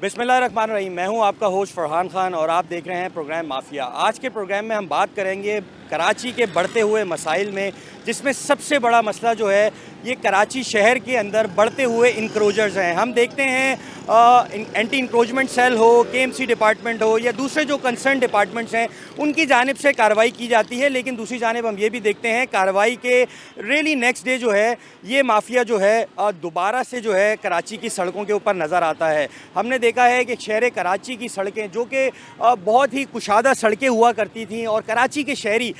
बिस्मिल्लाहिर्रहमानिर्रहीम। मैं हूं आपका होस्ट फरहान खान और आप देख रहे हैं प्रोग्राम माफिया। आज के प्रोग्राम में हम बात करेंगे कराची के बढ़ते हुए मसाइल में, जिसमें सबसे बड़ा मसला जो है ये कराची शहर के अंदर बढ़ते हुए इंक्रोचर्स हैं। हम देखते हैं एंटी इंक्रोचमेंट सेल हो, केएमसी डिपार्टमेंट हो या दूसरे जो कंसर्न डिपार्टमेंट्स हैं उनकी जानिब से कार्रवाई की जाती है, लेकिन दूसरी जानिब हम ये भी देखते हैं कार्रवाई के रियली नेक्स्ट डे जो है ये माफिया जो है दोबारा से जो है कराची की सड़कों के ऊपर नज़र आता है। हमने देखा है कि शहर कराची की सड़कें जो कि बहुत ही कुशादा सड़कें हुआ करती थीं और कराची के शहरी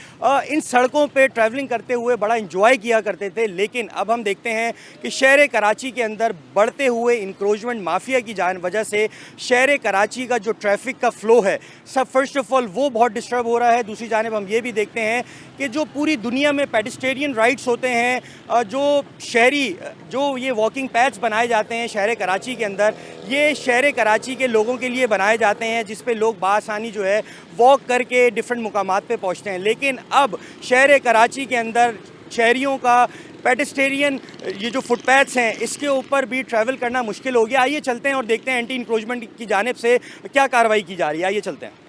इन सड़कों पे ट्रैवलिंग करते हुए बड़ा इंजॉय किया करते थे, लेकिन अब हम देखते हैं कि शहर कराची के अंदर बढ़ते हुए इंक्रोचमेंट माफिया की वजह से शहर कराची का जो ट्रैफिक का फ़्लो है सब फर्स्ट ऑफ ऑल वो बहुत डिस्टर्ब हो रहा है। दूसरी जानिब हम ये भी देखते हैं कि जो पूरी दुनिया में पेडिस्ट्रेनियन राइट्स होते हैं, जो शहरी जो ये वॉकिंग पैथ्स बनाए जाते हैं शहर कराची के अंदर, ये शहर कराची के लोगों के लिए बनाए जाते हैं जिस पे लोग बासानी जो है वॉक करके डिफरेंट मुकामात पे पहुंचते हैं। लेकिन अब शहर कराची के अंदर शहरियों का पेडिस्ट्रेनियन ये जो फुटपैथ्स हैं इसके ऊपर भी ट्रैवल करना मुश्किल हो गया। आइए चलते हैं और देखते हैं एंटी इंक्रोचमेंट की जानिब से क्या कार्रवाई की जा रही है। आइए चलते हैं।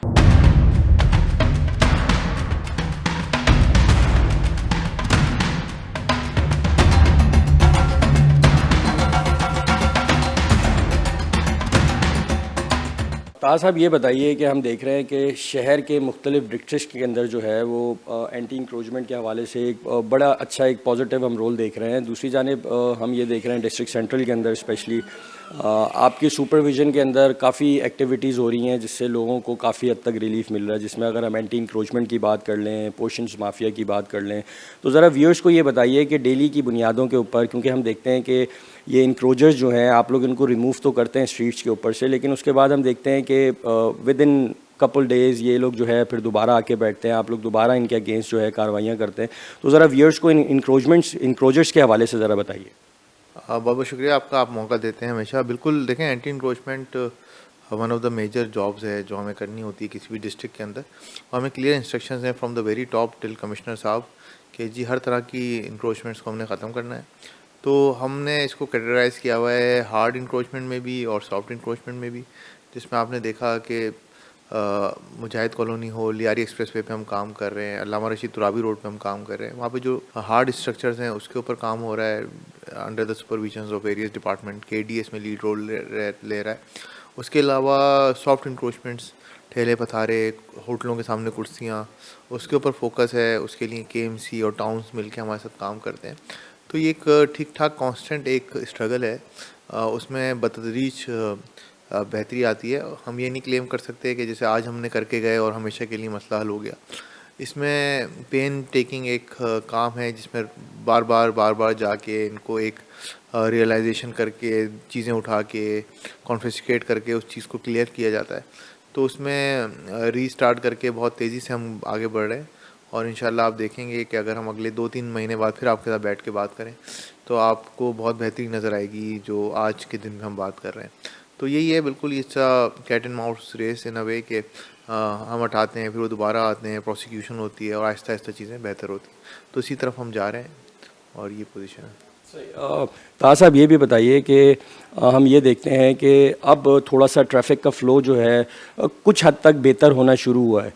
ताज़ साहब ये बताइए कि हम देख रहे हैं कि शहर के मुख्तलिफ डिस्ट्रिक्ट के अंदर जो है वो एंटी इंक्रोचमेंट के हवाले से एक बड़ा अच्छा एक पॉजिटिव हम रोल देख रहे हैं। दूसरी जानिब हम ये देख रहे हैं डिस्ट्रिक्ट सेंट्रल के अंदर स्पेशली आपके सुपरविज़न के अंदर काफ़ी एक्टिविटीज़ हो रही हैं जिससे लोगों को काफ़ी हद तक रिलीफ मिल रहा है। जिसमें अगर हम एंटी इंक्रोचमेंट की बात कर लें, पोशंस माफिया की बात कर लें, तो ज़रा व्यूअर्स को ये बताइए कि डेली की बुनियादों के ऊपर, क्योंकि हम देखते हैं कि ये इंक्रोचर्स जो हैं आप लोग इनको रिमूव तो करते हैं स्ट्रीट्स के ऊपर से, लेकिन उसके बाद हम देखते हैं कि विद इन कपल डेज़ ये लोग जो है फिर दोबारा आके बैठते हैं, आप लोग दोबारा इनके अगेंस्ट जो है कार्रवाइयाँ करते हैं। तो ज़रा व्यूअर्स को इन इंक्रोचर्स के हवाले से ज़रा बताइए। बहुत बहुत शुक्रिया आपका, आप मौका देते हैं हमेशा। बिल्कुल देखें, anti encroachment one of the major jobs है जो हमें करनी होती है किसी भी डिस्ट्रिक्ट के अंदर, और हमें क्लियर इंस्ट्रक्शंस हैं from the very top till commissioner साहब कि जी हर तरह की इंक्रोचमेंट्स को हमने ख़त्म करना है। तो हमने इसको कैटेगराइज़ किया हुआ है हार्ड इंक्रोचमेंट में भी और सॉफ्ट इंक्रोचमेंट में भी, जिसमें आपने देखा कि मुजाहिद कॉलोनी हो, लियारी एक्सप्रेस वे पे हम काम कर रहे हैं, अल्लामा रशीद तुराबी रोड पे हम काम कर रहे हैं। वहाँ पे जो हार्ड स्ट्रक्चर्स हैं उसके ऊपर काम हो रहा है under the supervision of various department. KDS में लीड रोल ले रहा है। उसके अलावा सॉफ्ट इंक्रोचमेंट्स, ठेले पथारे, होटलों के सामने कुर्सियाँ, उसके ऊपर फोकस है। उसके लिए केएमसी और टाउन्स मिलके हमारे साथ काम करते हैं। तो ये एक ठीक ठाक कांस्टेंट एक स्ट्रगल है। उसमें बतदरीज बेहतरी आती है। हम ये नहीं क्लेम कर सकते कि जैसे आज हमने करके गए और हमेशा के लिए मसला हल हो गया। इसमें पेन टेकिंग एक काम है जिसमें बार बार जाके इनको एक रियलाइजेशन करके चीज़ें उठा के कॉन्फिस्केट करके उस चीज़ को क्लियर किया जाता है। तो उसमें रीस्टार्ट करके बहुत तेज़ी से हम आगे बढ़ रहे हैं, और इंशाल्लाह आप देखेंगे कि अगर हम अगले 2-3 महीने बाद फिर आपके साथ बैठ के बात करें तो आपको बहुत बेहतरीन नज़र आएगी जो आज के दिन में हम बात कर रहे हैं। तो यही है, बिल्कुल ये cat and mouse race in a way कि हम हटाते हैं फिर वो दोबारा आते हैं, प्रोसिक्यूशन होती है और आहिस्ता आहिस्ता चीज़ें बेहतर होती हैं। तो इसी तरफ हम जा रहे हैं और ये पोजीशन है। ताज़ साहब ये भी बताइए कि हम ये देखते हैं कि अब थोड़ा सा ट्रैफिक का फ़्लो जो है कुछ हद तक बेहतर होना शुरू हुआ है।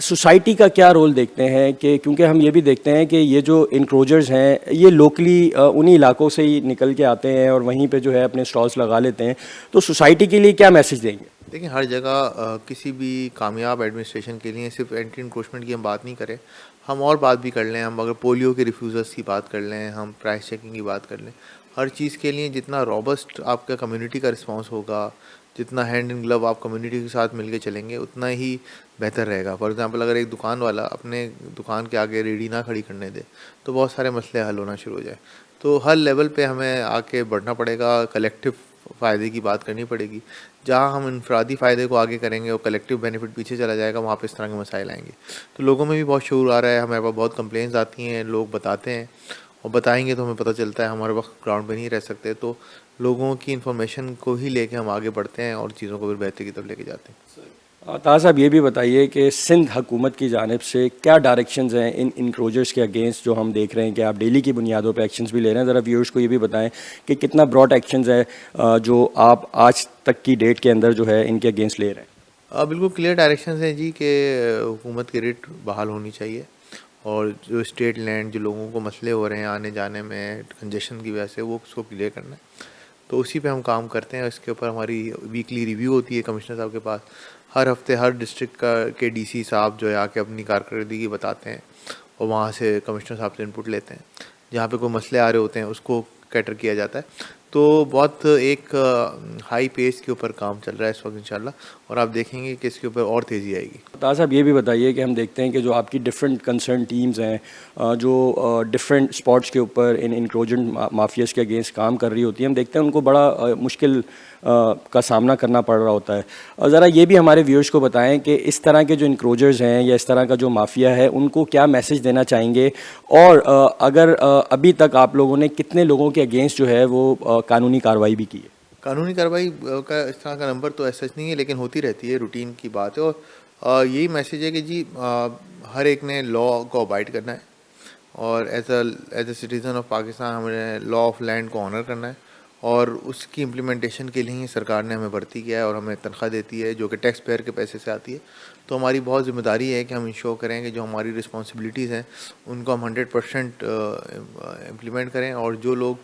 सोसाइटी का क्या रोल देखते हैं कि, क्योंकि हम ये भी देखते हैं कि ये जो इंक्रोचर्स हैं ये लोकली उन्हीं इलाकों से ही निकल के आते हैं और वहीं पे जो है अपने स्टॉल्स लगा लेते हैं, तो सोसाइटी के लिए क्या मैसेज देंगे? देखिए, हर जगह किसी भी कामयाब एडमिनिस्ट्रेशन के लिए सिर्फ एंटी इंक्रोचमेंट की हम बात नहीं करें, हम और बात भी कर लें। हम अगर पोलियो के रिफ्यूज़र्स की बात कर लें, हम प्राइस चेकिंग की बात कर लें, हर चीज़ के लिए जितना रॉबस्ट आपका कम्युनिटी का रिस्पांस होगा, जितना हैंड इन ग्लव आप कम्युनिटी के साथ मिलके चलेंगे, उतना ही बेहतर रहेगा। फॉर एग्जांपल, अगर एक दुकान वाला अपने दुकान के आगे रेडी ना खड़ी करने दे तो बहुत सारे मसले हल होना शुरू हो जाए। तो हर लेवल पे हमें आके बढ़ना पड़ेगा, कलेक्टिव फ़ायदे की बात करनी पड़ेगी। जहाँ हम इनफरादी फ़ायदे को आगे करेंगे और कलेक्टिव बेनिफिट पीछे चला जाएगा, वहाँ पे इस तरह के मसाइल आएंगे। तो लोगों में भी बहुत शऊर आ रहा है। हमारे पास बहुत कंप्लेंट्स आती हैं, लोग बताते हैं और बताएंगे तो हमें पता चलता है। हमारे वक्त ग्राउंड पे नहीं रह सकते, तो लोगों की इन्फॉर्मेशन को ही लेके हम आगे बढ़ते हैं और चीज़ों को फिर बेहतरी की तरफ लेके जाते हैं। ताज़ साहब ये भी बताइए कि सिंध हुकूमत की जानिब से क्या डायरेक्शंस हैं इन इंक्रोचर्स के अगेंस्ट जो हम देख रहे हैं कि आप डेली की बुनियादों पे एक्शंस भी ले रहे हैं। ज़रा व्यूअर्स को ये भी बताएं कि कितना ब्रॉड एक्शंस है जो आप आज तक की डेट के अंदर जो है इनके अगेंस्ट ले रहे हैं। बिल्कुल क्लियर डायरेक्शंस हैं जी कि हुकूमत की रेट बहाल होनी चाहिए और जो स्टेट लैंड जो लोगों को मसले हो रहे हैं आने जाने में कंजेशन की वजह से वो उसको क्लियर करना है। तो उसी पे हम काम करते हैं। इसके ऊपर हमारी वीकली रिव्यू होती है कमिश्नर साहब के पास। हर हफ्ते हर डिस्ट्रिक्ट का के डीसी साहब जो है आके अपनी कारकर्दगी बताते हैं और वहाँ से कमिश्नर साहब से इनपुट लेते हैं। जहाँ पे कोई मसले आ रहे होते हैं उसको कैटर किया जाता है। तो बहुत एक हाई पेस के ऊपर काम चल रहा है इस वक्त इंशाल्लाह, और आप देखेंगे कि इसके ऊपर और तेज़ी आएगी। ताज़ साहब ये भी बताइए कि हम देखते हैं कि जो आपकी डिफरेंट कंसर्न टीम्स हैं जो डिफरेंट स्पॉट्स के ऊपर इन इंक्रोचमेंट माफियाज़ के अगेंस्ट काम कर रही होती है, हम देखते हैं उनको बड़ा मुश्किल का सामना करना पड़ रहा होता है। और ज़रा ये भी हमारे व्यूअर्स को बताएं कि इस तरह के जो इंक्रोचर्स हैं या इस तरह का जो माफिया है उनको क्या मैसेज देना चाहेंगे, और अगर अभी तक आप लोगों ने कितने लोगों के अगेंस्ट जो है वो कानूनी कार्रवाई भी की है। कानूनी कार्रवाई का इस तरह का नंबर तो ऐसा नहीं है, लेकिन होती रहती है, रूटीन की बात है। और यही मैसेज है कि जी हर एक ने लॉ को अबाइड करना है और as a citizen of Pakistan हमें लॉ ऑफ लैंड को ऑनर करना है, और उसकी इम्प्लीमेंटेशन के लिए ही सरकार ने हमें भर्ती किया है और हमें तनख्वाह देती है जो कि टैक्स पेयर के पैसे से आती है। तो हमारी बहुत ज़िम्मेदारी है कि हम इंश्योर करें कि जो हमारी रिस्पॉन्सिबिलिटीज़ हैं उनको हम 100% इम्प्लीमेंट करें, और जो लोग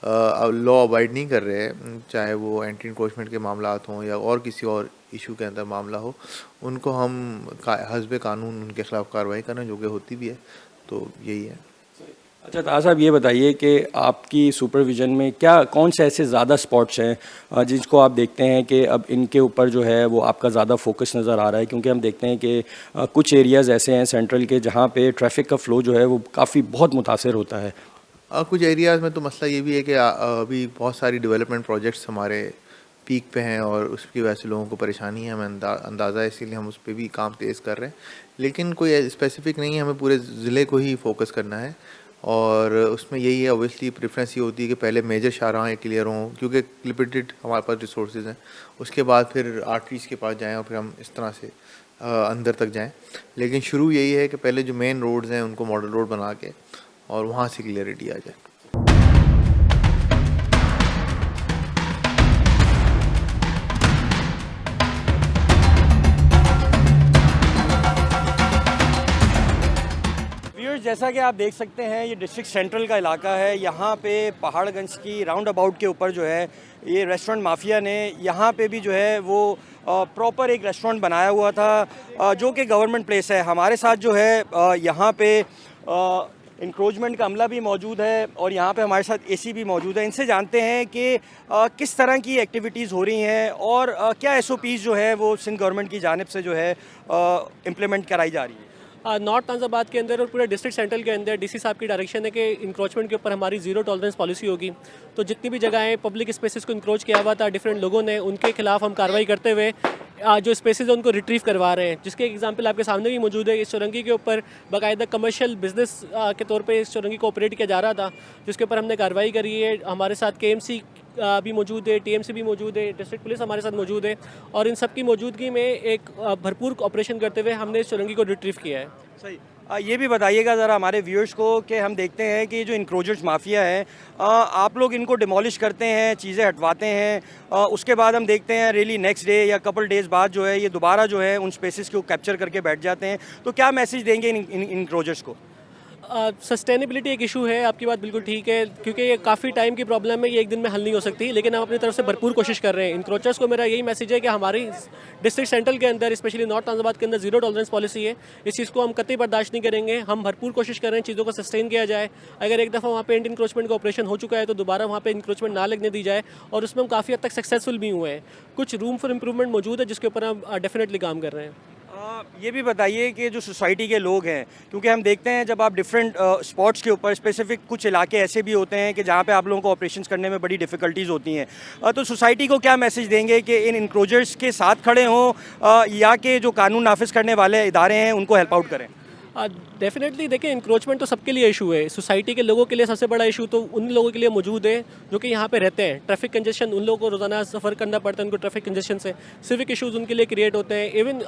लॉ अबाइड नहीं कर रहे हैं, चाहे वो एंटी इंक्रोचमेंट के मामलात हों या और किसी और इशू के अंदर मामला हो, उनको हम हस्ब कानून उनके ख़िलाफ़ कार्रवाई करें, जो कि होती भी है। तो यही है। अच्छा ताज़ साहब ये बताइए कि आपकी सुपरविज़न में क्या कौन से ऐसे ज़्यादा स्पॉट्स हैं जिसको आप देखते हैं कि अब इनके ऊपर जो है वो आपका ज़्यादा फोकस नज़र आ रहा है, क्योंकि हम देखते हैं कि कुछ एरियाज़ ऐसे हैं सेंट्रल के जहाँ पे ट्रैफिक का फ़्लो जो है वो काफ़ी बहुत मुतासर होता है। कुछ एरियाज़ में तो मसला ये भी है कि अभी बहुत सारी डेवलपमेंट प्रोजेक्ट्स हमारे पीक पे हैं और उसकी वजह से लोगों को परेशानी है, हमें अंदाज़ा है, इसीलिए हम उस पर भी काम तेज़ कर रहे हैं। लेकिन कोई स्पेसिफिक नहीं है, हमें पूरे ज़िले को ही फोकस करना है, और उसमें यही है ऑब्वियसली प्रेफरेंस ये होती है कि पहले मेजर शाहराहें क्लियर हों, क्योंकि लिमिटेड हमारे पास रिसोर्सेज हैं। उसके बाद फिर आर्टरीज के पास जाएँ और फिर हम इस तरह से अंदर तक जाएँ। लेकिन शुरू यही है कि पहले जो मेन रोड्स हैं उनको मॉडल रोड बना के और वहाँ से क्लियरिटी आ जाए। व्यूअर्स जैसा कि आप देख सकते हैं ये डिस्ट्रिक्ट सेंट्रल का इलाका है। यहाँ पे पहाड़गंज की राउंड अबाउट के ऊपर जो है ये रेस्टोरेंट माफिया ने यहाँ पे भी जो है वो प्रॉपर एक रेस्टोरेंट बनाया हुआ था जो कि गवर्नमेंट प्लेस है। हमारे साथ जो है यहाँ पे इंक्रोचमेंट का अमला भी मौजूद है और यहाँ पे हमारे साथ एसी भी मौजूद है। इनसे जानते हैं कि किस तरह की एक्टिविटीज़ हो रही हैं और क्या एसओपीज़ जो है वो सिंध गवर्नमेंट की जानिब से जो है इम्प्लीमेंट कराई जा रही है। नॉर्थ नाज़ाबाद के अंदर और पूरे डिस्ट्रिक्ट सेंट्रल के अंदर डीसी साहब की डायरेक्शन है कि इंक्रोचमेंट के ऊपर हमारी ज़ीरो टॉलरेंस पॉलिसी होगी। तो जितनी भी जगहें पब्लिक स्पेसेस को इंक्रोच किया हुआ था डिफरेंट लोगों ने, उनके खिलाफ हम कार्रवाई करते हुए जो स्पेसेस है उनको रिट्रीव करवा रहे हैं, जिसके एग्जांपल आपके सामने भी मौजूद है। इस चौरंगी के ऊपर बाकायदा कमर्शियल बिजनेस के तौर पे इस चौरंगी को ऑपरेट किया जा रहा था, जिसके ऊपर हमने कार्रवाई करी है। हमारे साथ KMC भी मौजूद है, TMC भी मौजूद है, डिस्ट्रिक्ट पुलिस हमारे साथ मौजूद है, और इन सब की मौजूदगी में एक भरपूर ऑपरेशन करते हुए हमने इस चौरंगी को रिट्रीव किया है। सही। ये भी बताइएगा ज़रा हमारे व्यूअर्स को कि हम देखते हैं कि जो इंक्रोचर्स माफिया है आप लोग इनको डिमोलिश करते हैं, चीज़ें हटवाते हैं, उसके बाद हम देखते हैं रियली नेक्स्ट डे या कपल डेज बाद जो है ये दोबारा जो है उन स्पेसेस को कैप्चर करके बैठ जाते हैं। तो क्या मैसेज देंगे इन इंक्रोचर्स को? सस्टेनेबिलिटी एक इशू है, आपकी बात बिल्कुल ठीक है, क्योंकि ये काफ़ी टाइम की प्रॉब्लम है, ये एक दिन में हल नहीं हो सकती, लेकिन हम अपनी तरफ से भरपूर कोशिश कर रहे हैं। इंक्रोचर्स को मेरा यही मैसेज है कि हमारी डिस्ट्रिक्ट सेंट्रल के अंदर स्पेशली नॉर्थ नाज़ाबाद के अंदर ज़ीरो टॉलरेंस पॉलिसी है। इस चीज़ को हम कतई बर्दाश्त नहीं करेंगे। हम भरपूर कोशिश कर रहे हैं चीज़ों को सस्टेन किया जाए। अगर एक दफ़ा वहाँ पे एंटी इंक्रोचमेंट का ऑपरेशन हो चुका है तो दोबारा वहाँ पे इंक्रोचमेंट ना लगने दी जाए, और उसमें हम काफ़ी हद तक सक्सेसफुल भी हुए हैं। कुछ रूम फॉर इम्प्रूवमेंट मौजूद है जिसके ऊपर हम डेफिनेटली काम कर रहे हैं। ये भी बताइए कि जो सोसाइटी के लोग हैं, क्योंकि हम देखते हैं जब आप डिफरेंट स्पॉट्स के ऊपर स्पेसिफिक कुछ इलाके ऐसे भी होते हैं कि जहाँ पे आप लोगों को ऑपरेशंस करने में बड़ी डिफ़िकल्टीज़ होती हैं, तो सोसाइटी को क्या मैसेज देंगे कि इन इंक्रोचर्स के साथ खड़े हों या कि जो कानून नाफिज करने वाले इदारे हैं उनको हेल्प आउट करें? डेफिनेटली देखिए, इंक्रोचमेंट तो सबके लिए इशू है। सोसाइटी के लोगों के लिए सबसे बड़ा इशू तो उन लोगों के लिए मौजूद है जो कि यहाँ पे रहते हैं। ट्रैफिक कंजेशन, उन लोगों को रोज़ाना सफ़र करना पड़ता है, उनको ट्रैफिक कंजेशन से सिविक इश्यूज़ उनके लिए क्रिएट होते हैं। इवन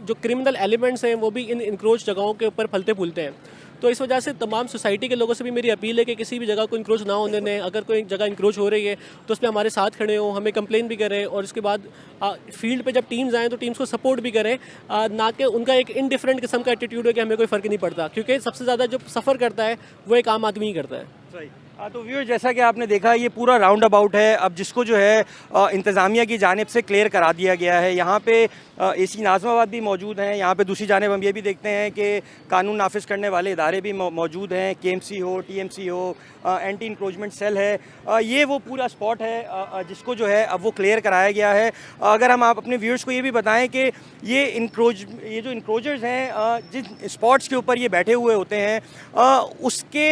जो क्रिमिनल एलिमेंट्स हैं वो भी इन इंक्रोच जगहों के ऊपर फलते फूलते हैं। तो इस वजह से तमाम सोसाइटी के लोगों से भी मेरी अपील है कि किसी भी जगह को इंक्रोच ना होने दें। अगर कोई जगह इंक्रोच हो रही है तो उस पर हमारे साथ खड़े हों, हमें कंप्लेन भी करें, और उसके बाद फील्ड पे जब टीम्स आएँ तो टीम्स को सपोर्ट भी करें, ना कि उनका एक इनडिफरेंट किस्म का एटीट्यूड है कि हमें कोई फ़र्क नहीं पड़ता, क्योंकि सबसे ज़्यादा जो सफ़र करता है वो एक आम आदमी ही करता है। सही। तो व्यूअर, जैसा कि आपने देखा, ये पूरा राउंड अबाउट है अब जिसको जो है इंतज़ामिया की जानिब से क्लियर करा दिया गया है। यहाँ पे एसी नाज़माबाद भी मौजूद हैं। यहाँ पे दूसरी जानिब हम ये भी देखते हैं कि कानून नाफिज करने वाले इदारे भी मौजूद हैं, केएमसी हो, टीएमसी हो, एंटी इंक्रोचमेंट सेल है। ये वो पूरा स्पॉट है जिसको जो है अब वो क्लियर कराया गया है। अगर हम आप अपने व्यूअर्स को ये भी बताएं कि ये जो इंक्रोचर्स हैं जिन स्पॉट्स के ऊपर ये बैठे हुए होते हैं, उसके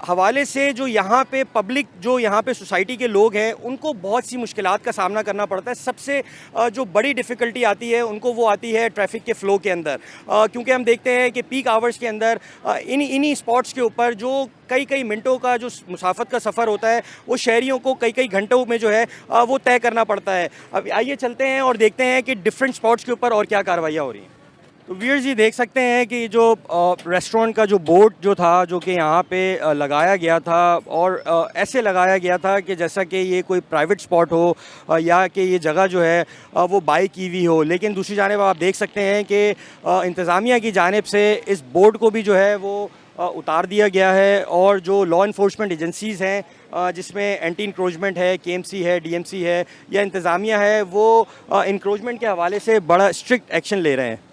हवाले से जो यहाँ पे पब्लिक, जो यहाँ पे सोसाइटी के लोग हैं, उनको बहुत सी मुश्किलात का सामना करना पड़ता है। सबसे जो बड़ी डिफ़िकल्टी आती है उनको, वो आती है ट्रैफिक के फ़्लो के अंदर, क्योंकि हम देखते हैं कि पीक आवर्स के अंदर इन्हीं स्पॉट्स के ऊपर जो कई मिनटों का जो मुसाफत का सफ़र होता है वो शहरियों को कई घंटों में जो है वो तय करना पड़ता है। अब आइए चलते हैं और देखते हैं कि डिफरेंट स्पॉट्स के ऊपर और क्या कार्रवाइयाँ हो रही हैं। तो व्यूअर्स, जी देख सकते हैं कि जो रेस्टोरेंट का जो बोर्ड जो था, जो कि यहाँ पे लगाया गया था, और ऐसे लगाया गया था कि जैसा कि ये कोई प्राइवेट स्पॉट हो या कि ये जगह जो है वो बाई की हुई हो। लेकिन दूसरी जानिब आप देख सकते हैं कि इंतज़ामिया की जानिब से इस बोर्ड को भी जो है वो उतार दिया गया है, और जो लॉ इन्फोर्समेंट एजेंसीज़ हैं जिसमें एंटी इंक्रोचमेंट है, केएमसी है, डीएमसी है या इंतज़ामिया है, वो इंक्रोचमेंट के हवाले से बड़ा स्ट्रिक्ट एक्शन ले रहे हैं।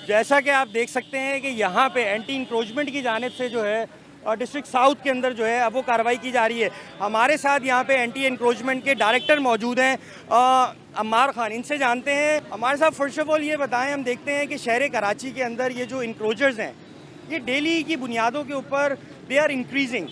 जैसा कि आप देख सकते हैं कि यहाँ पे एंटी इंक्रोचमेंट की जानिब से जो है डिस्ट्रिक्ट साउथ के अंदर जो है अब वो कार्रवाई की जा रही है। हमारे साथ यहाँ पे एंटी इंक्रोचमेंट के डायरेक्टर मौजूद हैं, अम्मार खान। इनसे जानते हैं। हमारे साथ फर्स्ट ऑफ ऑल ये बताएं, हम देखते हैं कि शहर कराची के अंदर ये जो इंक्रोचर्स हैं ये डेली की बुनियादों के ऊपर दे आर इंक्रीजिंग।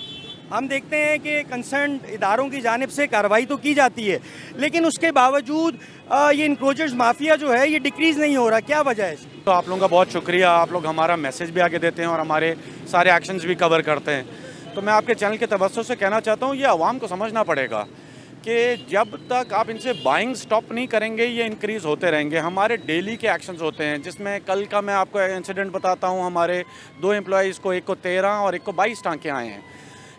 हम देखते हैं कि कंसर्न इदारों की जानिब से कार्रवाई तो की जाती है, लेकिन उसके बावजूद ये इंक्रोचर्स माफिया जो है ये डिक्रीज़ नहीं हो रहा। क्या वजह है इसकी? तो आप लोगों का बहुत शुक्रिया, आप लोग हमारा मैसेज भी आगे देते हैं और हमारे सारे एक्शंस भी कवर करते हैं। तो मैं आपके चैनल के तवज्जुह से कहना चाहता हूँ, ये आवाम को समझना पड़ेगा कि जब तक आप इनसे बाइंग स्टॉप नहीं करेंगे ये इंक्रीज़ होते रहेंगे। हमारे डेली के एक्शंस होते हैं, जिसमें कल का मैं आपको इंसिडेंट बताता हूँ। हमारे 2 एम्प्लॉइज़ को, एक को 13 और एक को 22 टाँके आए हैं।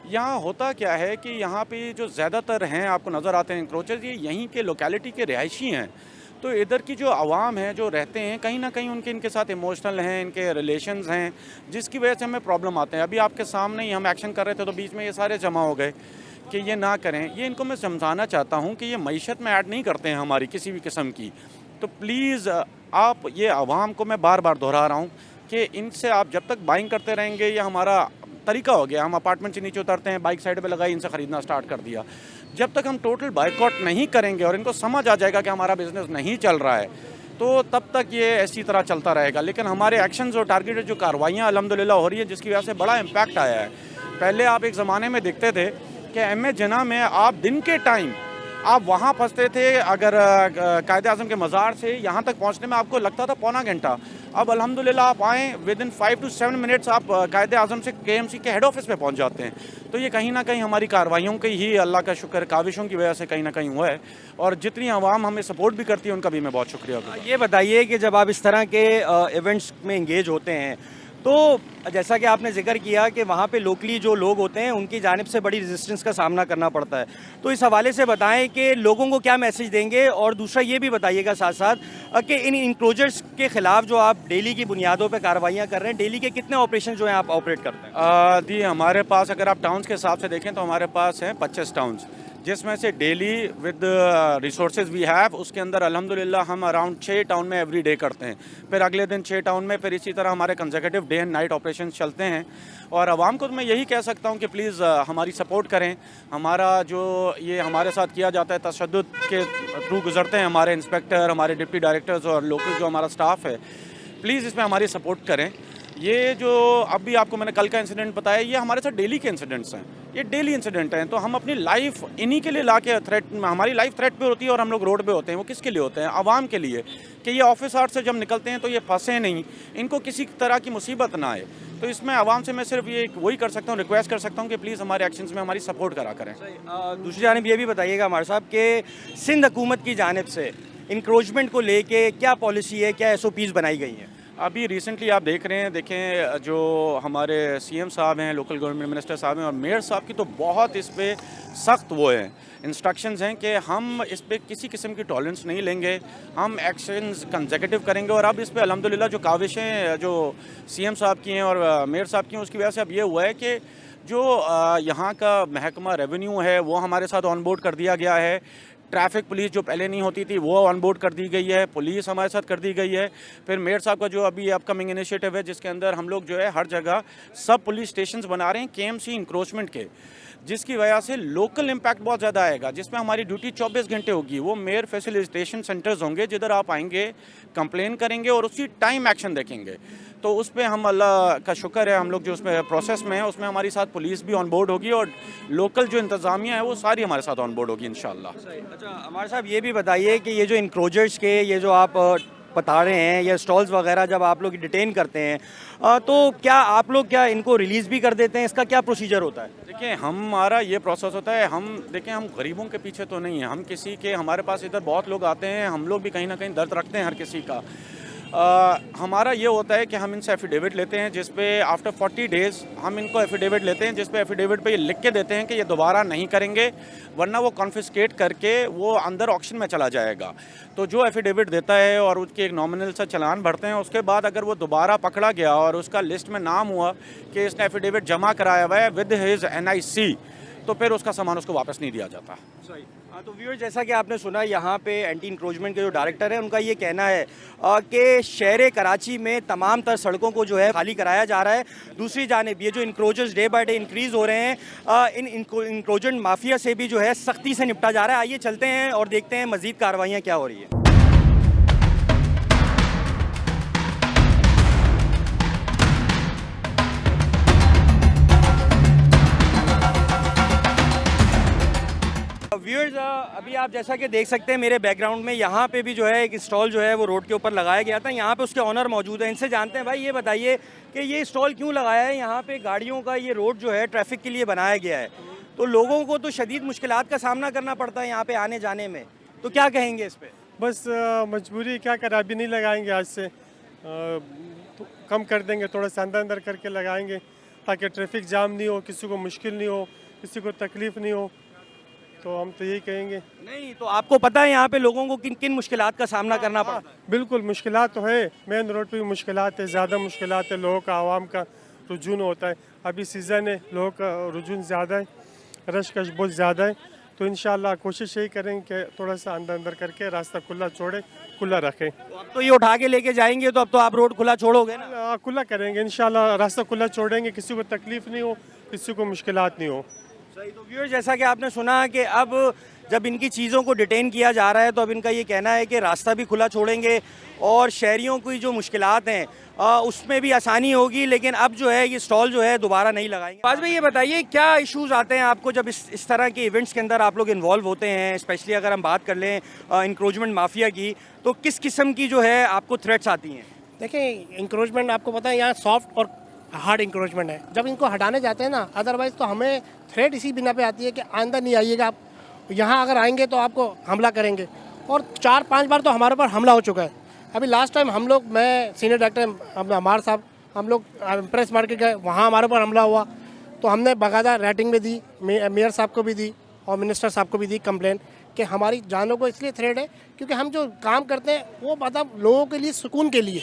यहाँ होता क्या है कि यहाँ पे जो ज़्यादातर हैं आपको नज़र आते हैं इंक्रोचर्स, ये यहीं के लोकेलिटी के रिहायशी हैं। तो इधर की जो आवाम है जो रहते हैं, कहीं ना कहीं इनके साथ इमोशनल हैं, इनके रिलेशंस हैं, जिसकी वजह से हमें प्रॉब्लम आते हैं। अभी आपके सामने ही हम एक्शन कर रहे थे तो बीच में ये सारे जमा हो गए कि ये ना करें। ये इनको मैं समझाना चाहता हूँ कि ये मईशत में ऐड नहीं करते हैं हमारी किसी भी किस्म की। तो प्लीज़ आप, ये आवाम को मैं बार बार दोहरा रहा हूँ कि इनसे आप जब तक बाइंग करते रहेंगे, ये हमारा तरीका हो गया। हम अपार्टमेंट से नीचे उतरते हैं, बाइक साइड पे लगाई, इनसे ख़रीदना स्टार्ट कर दिया। जब तक हम टोटल बाइकआउट नहीं करेंगे और इनको समझ आ जाएगा कि हमारा बिज़नेस नहीं चल रहा है, तो तब तक ये ऐसी तरह चलता रहेगा। लेकिन हमारे एक्शंस और टारगेटेड जो कार्रवाइयाँ अल्हम्दुलिल्लाह हो रही है, जिसकी वजह से बड़ा इम्पैक्ट आया है। पहले आप एक ज़माने में देखते थे कि एम ए जना में आप दिन के टाइम आप वहाँ फंसते थे, अगर कायदे आज़म के मज़ार से यहाँ तक पहुँचने में आपको लगता था पौना घंटा। अब अल्हम्दुलिल्लाह आप आएँ, विद इन 5 to 7 मिनट्स आप कायदे आज़म से केएमसी के हेड ऑफिस पे पहुँच जाते हैं। तो ये कहीं ना कहीं हमारी कार्रवाइयों की ही, अल्लाह का शुक्र, काविशों की वजह से कहीं ना कहीं हुआ है। और जितनी आवाम हमें सपोर्ट भी करती है उनका भी मैं बहुत शुक्रिया करता हूं। ये बताइए कि जब आप इस तरह के इवेंट्स में इंगेज होते हैं, तो जैसा कि आपने जिक्र किया कि वहाँ पे लोकली जो लोग होते हैं उनकी जानिब से बड़ी रेजिस्टेंस का सामना करना पड़ता है, तो इस हवाले से बताएं कि लोगों को क्या मैसेज देंगे। और दूसरा ये भी बताइएगा साथ साथ कि इन इंक्रोचर्स के ख़िलाफ़ जो आप डेली की बुनियादों पे कार्रवाइयाँ कर रहे हैं, डेली के कितने ऑपरेशन जो हैं आप ऑपरेट करते हैं? जी, हमारे पास अगर आप टाउन्स के हिसाब से देखें तो हमारे पास हैं 25 टाउन्स, जिसमें से daily with resources we have, उसके अंदर अल्हम्दुलिल्लाह हम अराउंड 6 टाउन में एवरी डे करते हैं। फिर अगले दिन 6 टाउन में, फिर इसी तरह हमारे consecutive day and night operation चलते हैं। और आवाम को तो मैं यही कह सकता हूँ कि प्लीज़ हमारी सपोर्ट करें। हमारा जो ये हमारे साथ किया जाता है, तशद्दुद के थ्रू गुजरते हैं हमारे इंस्पेक्टर, हमारे डिप्टी डायरेक्टर्स और लोकल जो हमारा स्टाफ है, प्लीज़ इसमें हमारी सपोर्ट करें। ये जो अभी आपको मैंने कल का इंसिडेंट बताया, ये हमारे साथ डेली के इंसिडेंट्स हैं, ये डेली इंसिडेंट हैं। तो हम अपनी लाइफ इन्हीं के लिए ला के थ्रेट, हमारी लाइफ थ्रेट पे होती है और हम लोग रोड पे होते हैं। वो किसके लिए होते हैं? आवाम के लिए, कि ये ऑफिस आवर्स से जब निकलते हैं तो ये फंसे नहीं, इनको किसी तरह की मुसीबत ना आए। तो इसमें आवाम से मैं सिर्फ ये वही कर सकता हूँ, रिक्वेस्ट कर सकता हूँ कि प्लीज़ हमारे एक्शंस में हमारी सपोर्ट करा करें। दूसरी जानिब ये भी बताइएगा हमारे साहब कि सिंध हुकूमत की जानिब से इंक्रोचमेंट को लेके क्या पॉलिसी है, क्या SOPs बनाई गई हैं? अभी रिसेंटली आप देख रहे हैं, देखें जो हमारे CM साहब हैं, लोकल गवर्नमेंट मिनिस्टर साहब हैं और मेयर साहब की तो बहुत इस पे सख्त वो हैं, इंस्ट्रक्शंस हैं कि हम इस पे किसी किस्म की टॉलरेंस नहीं लेंगे, हम एक्शंस कंसेक्यूटिव करेंगे। और अब इस पे अल्हम्दुलिल्लाह जो काविशें जो CM साहब की हैं और मेयर साहब की हैं, उसकी वजह से अब ये हुआ है कि जो यहाँ का महकमा रेवेन्यू है वो हमारे साथ ऑन बोर्ड कर दिया गया है। ट्रैफिक पुलिस जो पहले नहीं होती थी वो ऑन बोर्ड कर दी गई है, पुलिस हमारे साथ कर दी गई है। फिर मेयर साहब का जो अभी अपकमिंग इनिशिएटिव है जिसके अंदर हम लोग जो है हर जगह सब पुलिस स्टेशंस बना रहे हैं KMC इंक्रोचमेंट के, जिसकी वजह से लोकल इम्पैक्ट बहुत ज़्यादा आएगा, जिसमें हमारी ड्यूटी 24 घंटे होगी। वो मेयर फैसिलिटेशन सेंटर्स होंगे जिधर आप आएंगे, कंप्लेन करेंगे और उसी टाइम एक्शन देखेंगे। तो उस पर हम अल्लाह का शुक्र है, हम लोग जो उसमें प्रोसेस में है उसमें हमारी साथ पुलिस भी ऑन बोर्ड होगी और लोकल जो इंतज़ामिया है वो सारी हमारे साथ ऑन बोर्ड होगी इंशाल्लाह। अच्छा हमारे साहब ये भी बताइए कि ये जो इंक्रोचर्स के ये जो आप बता रहे हैं, ये स्टॉल्स वगैरह जब आप लोग डिटेन करते हैं तो क्या आप लोग क्या इनको रिलीज़ भी कर देते हैं? इसका क्या प्रोसीजर होता है? देखिए हमारा ये प्रोसेस होता है, हम देखें हम गरीबों के पीछे तो नहीं है, हम किसी के, हमारे पास इधर बहुत लोग आते हैं, हम लोग भी कहीं ना कहीं दर्द रखते हैं हर किसी का। हमारा ये होता है कि हम इनसे एफिडेविट लेते हैं जिस पे आफ्टर 40 डेज़ हम इनको एफिडेविट लेते हैं, जिस पे एफिडेविट पे ये लिख के देते हैं कि ये दोबारा नहीं करेंगे, वरना वो कॉन्फिस्केट करके वो अंदर ऑक्शन में चला जाएगा। तो जो एफिडेविट देता है और उसके एक नॉमिनल सा चलान भरते हैं, उसके बाद अगर वो दोबारा पकड़ा गया और उसका लिस्ट में नाम हुआ कि इसने एफिडेविट जमा कराया हुआ है विद हिज NIC, तो फिर उसका सामान उसको वापस नहीं दिया जाता। सही। तो व्यूअर जैसा कि आपने सुना, यहाँ पे एंटी इंक्रोचमेंट के जो डायरेक्टर हैं उनका ये कहना है कि शहर कराची में तमाम तर सड़कों को जो है खाली कराया जा रहा है। दूसरी जानिब ये जो इंक्रोचर्स डे बाय डे इंक्रीज़ हो रहे हैं, इन इंक्रोचमेंट माफिया से भी जो है सख्ती से निपटा जा रहा है। आइए चलते हैं और देखते हैं मज़ीद कार्रवाइयाँ क्या हो रही है। व्यूअर्स अभी आप जैसा कि देख सकते हैं मेरे बैकग्राउंड में यहाँ पे भी जो है एक स्टॉल जो है वो रोड के ऊपर लगाया गया था। यहाँ पे उसके ऑनर मौजूद हैं, इनसे जानते हैं। भाई ये बताइए कि ये स्टॉल क्यों लगाया है? यहाँ पे गाड़ियों का ये रोड जो है ट्रैफिक के लिए बनाया गया है, तो लोगों को तो शदीद मुश्किलात का सामना करना पड़ता है यहाँ पे आने जाने में, तो क्या कहेंगे इस पर? बस मजबूरी क्या करें, अभी नहीं लगाएंगे, आज से तो कम कर देंगे, थोड़ा सा अंदर अंदर करके लगाएंगे ताकि ट्रैफिक जाम नहीं हो, किसी को मुश्किल नहीं हो, किसी को तकलीफ़ नहीं हो। तो हम तो यही कहेंगे। नहीं तो आपको पता है यहाँ पे लोगों को किन किन मुश्किलात का सामना करना पड़ता है? बिल्कुल मुश्किलात तो है, मेन रोड पे भी मुश्किलात है, ज़्यादा मुश्किलात है, लोगों का आवाम का रुझून होता है। अभी सीज़न है, लोगों का रुझून ज़्यादा है, रश कश बहुत ज़्यादा है। तो इंशाल्लाह कोशिश यही करेंगे कि थोड़ा सा अंदर अंदर करके रास्ता खुला रखें। तो अब तो ये उठा के लेके जाएंगे तो अब तो आप रोड खुला छोड़ोगे ना? खुला करेंगे इंशाल्लाह, रास्ता खुला छोड़ेंगे, किसी को तकलीफ़ नहीं हो, किसी को मुश्किलात नहीं हो। सही। तो व्यूअर्स जैसा कि आपने सुना कि अब जब इनकी चीज़ों को डिटेन किया जा रहा है तो अब इनका ये कहना है कि रास्ता भी खुला छोड़ेंगे और शहरियों की जो मुश्किलात हैं उसमें भी आसानी होगी, लेकिन अब जो है ये स्टॉल जो है दोबारा नहीं लगाएंगे। पास भाई ये बताइए क्या इश्यूज आते हैं आपको जब इस तरह के इवेंट्स के अंदर आप लोग इन्वॉल्व होते हैं? स्पेशली अगर हम बात कर लें इंक्रोचमेंट माफिया की, तो किस किस्म की जो है आपको थ्रेट्स आती हैं? देखिए इंक्रोचमेंट आपको पता है यहाँ सॉफ्ट और हार्ड इंक्रोचमेंट है। जब इनको हटाने जाते हैं ना, अदरवाइज़ तो हमें थ्रेट इसी बिना पे आती है कि आइंदा नहीं आइएगा आप, यहाँ अगर आएंगे तो आपको हमला करेंगे। और 4-5 बार तो हमारे ऊपर हमला हो चुका है। अभी लास्ट टाइम हम लोग, मैं सीनियर डायरेक्टर हमारे साहब, हम लोग प्रेस मार्केट गए, वहाँ हमारे ऊपर हमला हुआ तो हमने बाकायदा राइटिंग में दी, मेयर साहब को भी दी और मिनिस्टर साहब को भी दी कंप्लेन कि हमारी जानों को इसलिए थ्रेट है क्योंकि हम जो काम करते हैं वो मतलब लोगों के लिए, सुकून के लिए,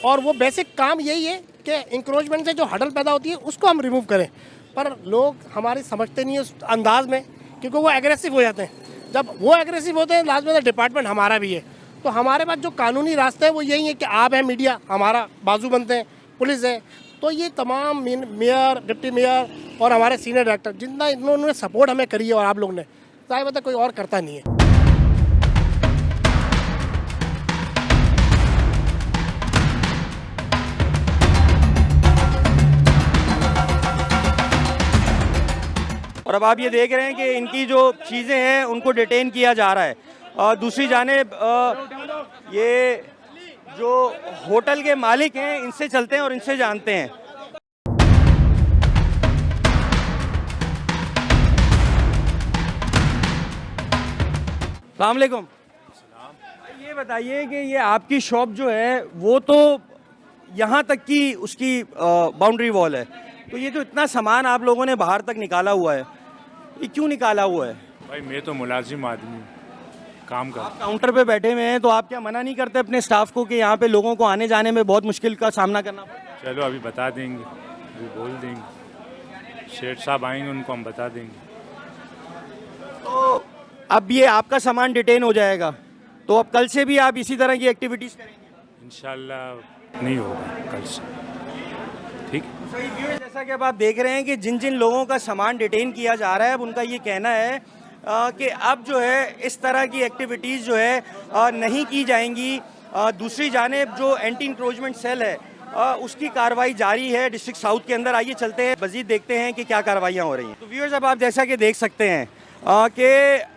और वो बेसिक काम यही है कि इंक्रोचमेंट से जो हडल पैदा होती है उसको हम रिमूव करें। पर लोग हमारी समझते नहीं है उस अंदाज में, क्योंकि वो एग्रेसिव हो जाते हैं। जब वो एग्रेसिव होते हैं, लास्ट में डिपार्टमेंट हमारा भी है, तो हमारे पास जो कानूनी रास्ते हैं वो यही है कि आप हैं मीडिया, हमारा बाजू बनते हैं, पुलिस है। तो ये तमाम मेयर, डिप्टी मेयर और हमारे सीनियर डायरेक्टर जितना इन्होंने सपोर्ट हमें करी है और आप लोग ने, चाहे बता कोई और करता नहीं है। और अब आप ये देख रहे हैं कि इनकी जो चीज़ें हैं उनको डिटेन किया जा रहा है। दूसरी जानिब ये जो होटल के मालिक हैं इनसे चलते हैं और इनसे जानते हैं। अस्सलाम वालेकुम। ये बताइए कि ये आपकी शॉप जो है वो तो यहाँ तक की उसकी बाउंड्री वॉल है, तो ये जो इतना सामान आप लोगों ने बाहर तक निकाला हुआ है, ये क्यों निकाला हुआ है? भाई मैं तो मुलाजिम आदमी हूँ, काम कर। आप काउंटर पे बैठे हुए हैं तो आप क्या मना नहीं करते अपने स्टाफ को कि यहाँ पे लोगों को आने जाने में बहुत मुश्किल का सामना करना पड़ता है? चलो अभी बता देंगे, अभी बोल देंगे, शेठ साहब आएंगे उनको हम बता देंगे। तो अब ये आपका सामान डिटेन हो जाएगा, तो अब कल से भी आप इसी तरह की एक्टिविटीज़ करेंगे? इंशाल्लाह नहीं होगा कल से, ठीक। सही व्यूअर्स, जैसा कि अब आप देख रहे हैं कि जिन जिन लोगों का सामान डिटेन किया जा रहा है, अब उनका ये कहना है कि अब जो है इस तरह की एक्टिविटीज़ जो है नहीं की जाएंगी। दूसरी जानिब जो एंटी इंक्रोचमेंट सेल है उसकी कार्रवाई जारी है डिस्ट्रिक्ट साउथ के अंदर। आइए चलते हैं, मज़ीद देखते हैं कि क्या कार्रवाइयाँ हो रही हैं। तो व्यूअर्स, अब आप जैसा कि देख सकते हैं कि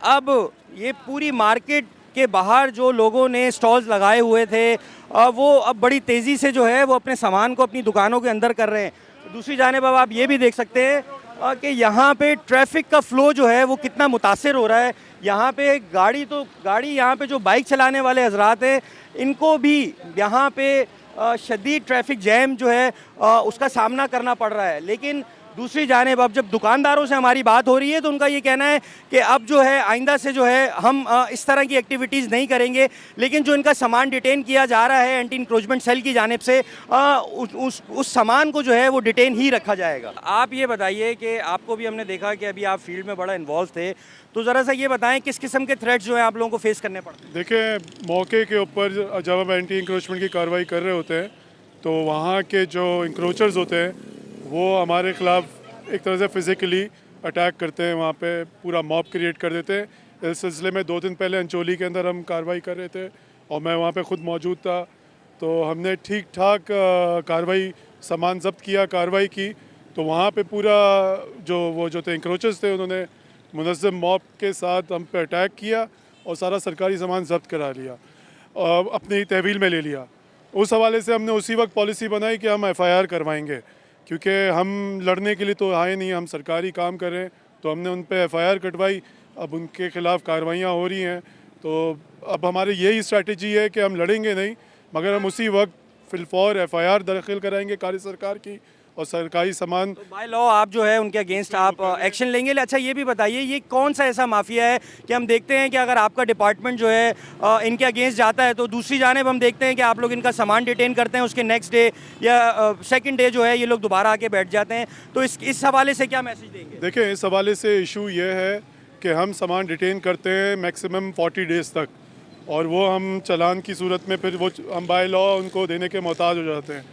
अब ये पूरी मार्केट के बाहर जो लोगों ने स्टॉल्स लगाए हुए थे वो अब बड़ी तेज़ी से जो है वो अपने सामान को अपनी दुकानों के अंदर कर रहे हैं। दूसरी जानिब अब आप ये भी देख सकते हैं कि यहाँ पे ट्रैफिक का फ़्लो जो है वो कितना मुतासिर हो रहा है। यहाँ पे गाड़ी यहाँ पे जो बाइक चलाने वाले हजरात हैं इनको भी यहाँ पे शदीद ट्रैफिक जैम जो है उसका सामना करना पड़ रहा है। लेकिन दूसरी जानिब अब जब दुकानदारों से हमारी बात हो रही है तो उनका ये कहना है कि अब जो है आइंदा से जो है हम इस तरह की एक्टिविटीज़ नहीं करेंगे, लेकिन जो इनका सामान डिटेन किया जा रहा है एंटी इंक्रोचमेंट सेल की जानिब से उस सामान को जो है वो डिटेन ही रखा जाएगा। आप ये बताइए कि आपको भी हमने देखा कि अभी आप फील्ड में बड़ा इन्वॉल्व थे, तो ज़रा सा ये बताएं किस किस्म के थ्रेट्स जो हैं आप लोगों को फेस करने पड़ते हैं? देखिए, मौके के ऊपर जब हम एंटी इंक्रोचमेंट की कार्रवाई कर रहे होते हैं तो वहाँ के जो इंक्रोचर्स होते हैं वो हमारे ख़िलाफ़ एक तरह से फ़िज़िकली अटैक करते हैं, वहाँ पे पूरा मॉब क्रिएट कर देते हैं। इस सिलसिले में 2 दिन पहले अंचोली के अंदर हम कार्रवाई कर रहे थे और मैं वहाँ पे ख़ुद मौजूद था, तो हमने ठीक ठाक कार्रवाई, सामान जब्त किया, कार्रवाई की। तो वहाँ पे पूरा जो थे इंक्रोचर्स थे उन्होंने मुनज़्ज़म मॉब के साथ हम पे अटैक किया और सारा सरकारी सामान जब्त करा लिया और अपनी तहवील में ले लिया। उस हवाले से हमने उसी वक्त पॉलिसी बनाई कि हम FIR करवाएंगे, क्योंकि हम लड़ने के लिए तो आए नहीं, हम सरकारी काम कर रहे हैं। तो हमने उन पे FIR कटवाई, अब उनके ख़िलाफ़ कार्रवाइयाँ हो रही हैं। तो अब हमारी यही स्ट्रैटेजी है कि हम लड़ेंगे नहीं, मगर हम उसी वक्त फिलफौर FIR दाखिल कराएंगे कार्य सरकार की और सरकारी सामान। तो बाय लॉ आप जो है उनके अगेंस्ट आप एक्शन लेंगे। अच्छा ये भी बताइए, ये कौन सा ऐसा माफिया है कि हम देखते हैं कि अगर आपका डिपार्टमेंट जो है इनके अगेंस्ट जाता है तो दूसरी जानिब हम देखते हैं कि आप लोग इनका सामान डिटेन करते हैं, उसके नेक्स्ट डे या सेकंड डे जो है ये लोग दोबारा आके बैठ जाते हैं। तो इस हवाले से क्या मैसेज देंगे? देखिए, इस हवाले से इशू ये है कि हम सामान डिटेन करते हैं मैक्सिमम 40 डेज़ तक, और वो हम चालान की सूरत में फिर वो हम बाय लॉ उनको देने के मोहताज हो जाते हैं।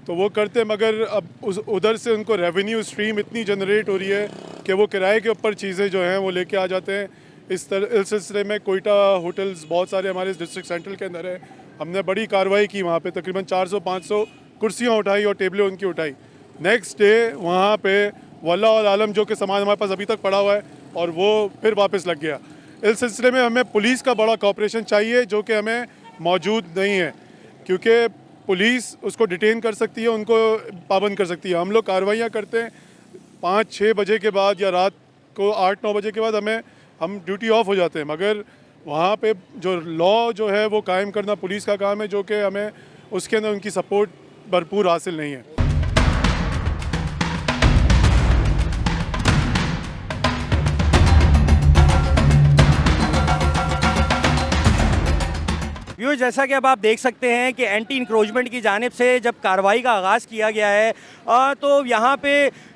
तो वो करते हैं, मगर अब उधर से उनको रेवेन्यू स्ट्रीम इतनी जनरेट हो रही है कि वो किराए के ऊपर चीज़ें जो हैं वो लेके आ जाते हैं। इस सिलसिले में कोयटा होटल्स बहुत सारे हमारे डिस्ट्रिक्ट सेंट्रल के अंदर है, हमने बड़ी कार्रवाई की, वहाँ पे तकरीबन 400-500 कुर्सियाँ उठाई और टेबलें उनकी उठाई। नेक्स्ट डे वहाँ पे वल्ला और आलम जो कि सामान हमारे पास अभी तक पड़ा हुआ है और वो फिर वापस लग गया। इस सिलसिले में हमें पुलिस का बड़ा कोऑपरेशन चाहिए जो कि हमें मौजूद नहीं है, क्योंकि पुलिस उसको डिटेन कर सकती है, उनको पाबंद कर सकती है। हम लोग कार्रवाइयाँ करते हैं 5-6 बजे के बाद या रात को 8-9 बजे के बाद हम ड्यूटी ऑफ हो जाते हैं, मगर वहाँ पे जो लॉ जो है वो कायम करना पुलिस का काम है, जो कि हमें उसके अंदर उनकी सपोर्ट भरपूर हासिल नहीं है। व्यूअर्स, जैसा कि अब आप देख सकते हैं कि एंटी इंक्रोचमेंट की जानिब से जब कार्रवाई का आगाज़ किया गया है तो यहाँ पे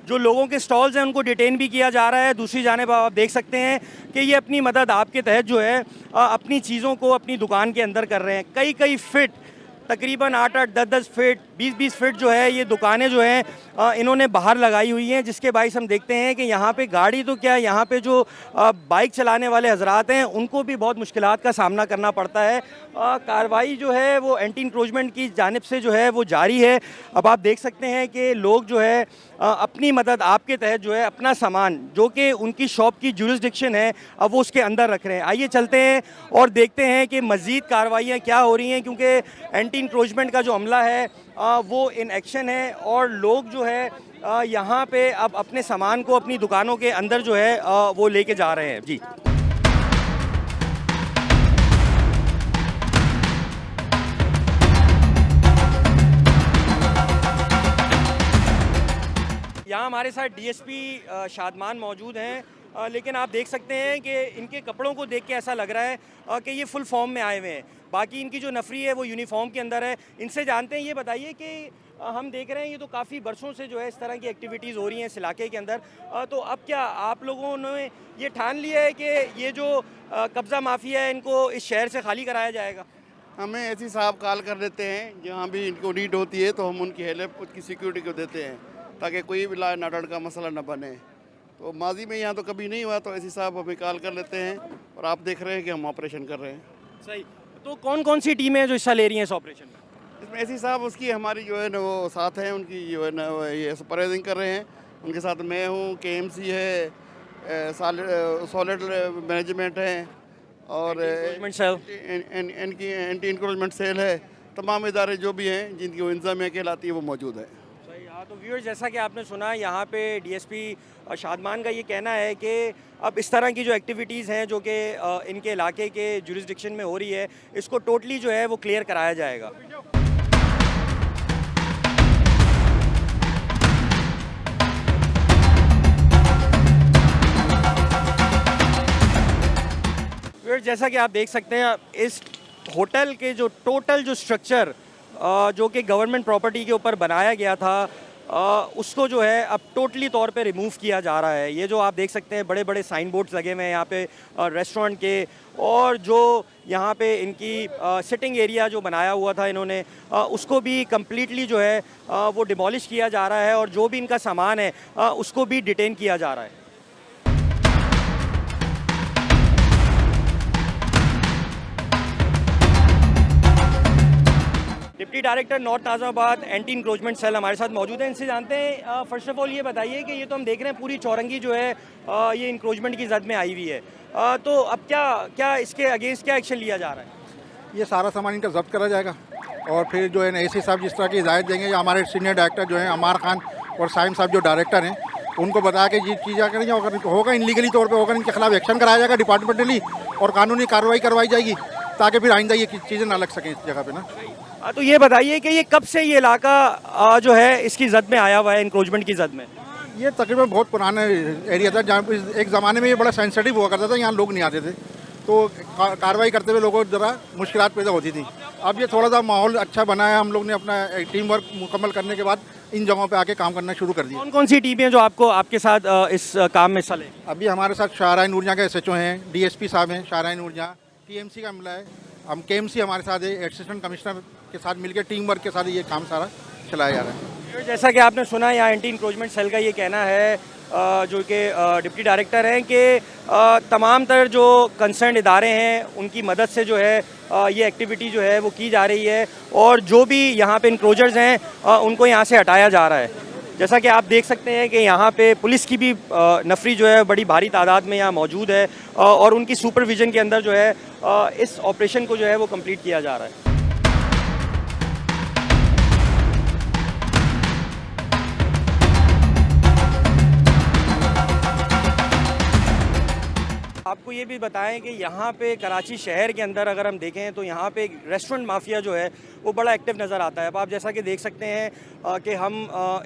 जो लोगों के स्टॉल्स हैं उनको डिटेन भी किया जा रहा है। दूसरी जानिब आप देख सकते हैं कि ये अपनी मदद आपके तहत जो है अपनी चीज़ों को अपनी दुकान के अंदर कर रहे हैं। कई फीट, तकरीबन 8-10 फीट 20-20 फीट जो है ये दुकानें जो हैं इन्होंने बाहर लगाई हुई हैं, जिसके बाइस हम देखते हैं कि यहाँ पे गाड़ी तो क्या, यहाँ पे जो बाइक चलाने वाले हजरात हैं उनको भी बहुत मुश्किलात का सामना करना पड़ता है। कार्रवाई जो है वो एंटी इंक्रोचमेंट की जानिब से जो है वो जारी है। अब आप देख सकते हैं कि लोग जो है अपनी मदद आपके तहत जो है अपना सामान जो कि उनकी शॉप की जुरिस्डिक्शन है अब वो उसके अंदर रख रहे हैं। आइए चलते हैं और देखते हैं कि मज़ीद कार्रवाइयाँ क्या हो रही हैं, क्योंकि एंटी इंक्रोचमेंट का जो अमला है वो इन एक्शन है और लोग जो है यहाँ पे अब अपने सामान को अपनी दुकानों के अंदर जो है वो लेके जा रहे हैं। जी, यहाँ हमारे साथ डीएसपी शादमान मौजूद हैं, लेकिन आप देख सकते हैं कि इनके कपड़ों को देख के ऐसा लग रहा है कि ये फुल फॉर्म में आए हुए हैं, बाकी इनकी जो नफरी है वो यूनिफॉर्म के अंदर है। इनसे जानते हैं, ये बताइए कि हम देख रहे हैं ये तो काफ़ी बरसों से जो है इस तरह की एक्टिविटीज़ हो रही हैं इस इलाके के अंदर, तो अब क्या आप लोगों ने ये ठान लिया है कि ये जो कब्ज़ा माफिया है इनको इस शहर से खाली कराया जाएगा? हमें ऐसी साहब कॉल कर देते हैं, जहाँ भी इनको नीड होती है तो हम उनकी हेल्प उनकी सिक्योरिटी को देते हैं ताकि कोई भी लॉ एंड ऑर्डर का मसला न बने। तो माजी में यहाँ तो कभी नहीं हुआ, तो ऐसी साहब हमें कॉल कर लेते हैं और आप देख रहे हैं कि हम ऑपरेशन कर रहे हैं। सही, तो कौन कौन सी टीमें जो हिस्सा ले रही हैं इस ऑपरेशन में? इसमें ऐसी साहब उसकी हमारी जो है ना वो साथ हैं, उनकी जो है ना ये सुपरवाइजिंग कर रहे हैं। उनके साथ मैं हूँ, KMC है, सॉलिड मैनेजमेंट है और एंटी इंक्रोचमेंट सेल है। तमाम इदारे जो भी हैं जिनकी वो इंतजामिया कहलाती है वो मौजूद है। सही, हाँ। तो व्यूअर्स, जैसा कि आपने सुना यहाँ पे डीएसपी शादमान का ये कहना है कि अब इस तरह की जो एक्टिविटीज़ हैं जो कि इनके इलाके के जुरिस्डिक्शन में हो रही है, इसको टोटली जो है वो क्लियर कराया जाएगा। जैसा कि आप देख सकते हैं इस होटल के जो टोटल जो स्ट्रक्चर जो कि गवर्नमेंट प्रॉपर्टी के ऊपर बनाया गया था उसको जो है अब टोटली तौर पे रिमूव किया जा रहा है। ये जो आप देख सकते हैं बड़े बड़े साइन बोर्ड्स लगे हुए हैं यहाँ पे रेस्टोरेंट के, और जो यहाँ पे इनकी सिटिंग एरिया जो बनाया हुआ था इन्होंने उसको भी कम्प्लीटली जो है वो डिमोलिश किया जा रहा है, और जो भी इनका सामान है उसको भी डिटेन किया जा रहा है। Deputy director north Azamabad anti encroachment cell हमारे साथ मौजूद हैं, इनसे जानते हैं। फर्स्ट ऑफ ऑल ये बताइए कि ये तो हम देख रहे हैं पूरी चौरंगी जो है ये इंक्रोचमेंट की जद में आई हुई है, तो अब क्या इसके अगेंस्ट क्या एक्शन लिया जा रहा है? ये सारा सामान इनका जब्त करा जाएगा और फिर जो है एसी साहब जिस तरह की हिदायत देंगे, या हमारे सीनियर डायरेक्टर जो हैं अमार खान और साइम साहब जो डायरेक्टर हैं उनको बता के ये चीज़ करेंगे, अगर होगा इनलीगली तौर पर होगा इनके खिलाफ एक्शन कराया जाएगा डिपार्टमेंटली और कानूनी कार्रवाई करवाई जाएगी ताकि फिर आइंदा ये चीज़ें ना लग सकें इस जगह पे ना। तो ये बताइए कि ये कब से ये इलाका जो है इसकी जद में आया हुआ है, इंक्रोचमेंट की जद में? ये तकरीबन बहुत पुराना एरिया था जहाँ पे एक ज़माने में ये बड़ा सेंसिटिव हुआ करता था, यहाँ लोग नहीं आते थे तो कार्रवाई करते हुए लोगों को ज़रा मुश्किलात पैदा होती थी। अब ये थोड़ा सा माहौल अच्छा बना है, हम लोग ने अपना टीम वर्क मुकम्मल करने के बाद इन जगहों पे आके काम करना शुरू कर दिया। कौन कौन सी टीमें जो आपके साथ इस काम में हिस्सा लें? अभी हमारे साथ शाहराह नूरजहाँ के SHO हैं, DSP साहब हैं शाहराह नूरजहाँ, TMC का मिला है, हम KMC हमारे साथ है, असिस्टेंट कमिश्नर के साथ मिलकर टीम वर्क के साथ ये काम सारा चलाया जा रहा है। जैसा कि आपने सुना यहाँ एंटी इंक्रोचमेंट सेल का ये कहना है जो कि डिप्टी डायरेक्टर हैं कि तमाम तर जो कंसर्न इदारे हैं उनकी मदद से जो है ये एक्टिविटी जो है वो की जा रही है, और जो भी यहाँ पे इंक्रोचर्स हैं उनको यहाँ से हटाया जा रहा है। जैसा कि आप देख सकते हैं कि यहाँ पे पुलिस की भी नफरी जो है बड़ी भारी तादाद में यहाँ मौजूद है, और उनकी सुपरविजन के अंदर जो है इस ऑपरेशन को जो है वो कंप्लीट किया जा रहा है। आपको ये भी बताएं कि यहाँ पे कराची शहर के अंदर अगर हम देखें तो यहाँ पे रेस्टोरेंट माफिया जो है वो बड़ा एक्टिव नज़र आता है। अब आप जैसा कि देख सकते हैं कि हम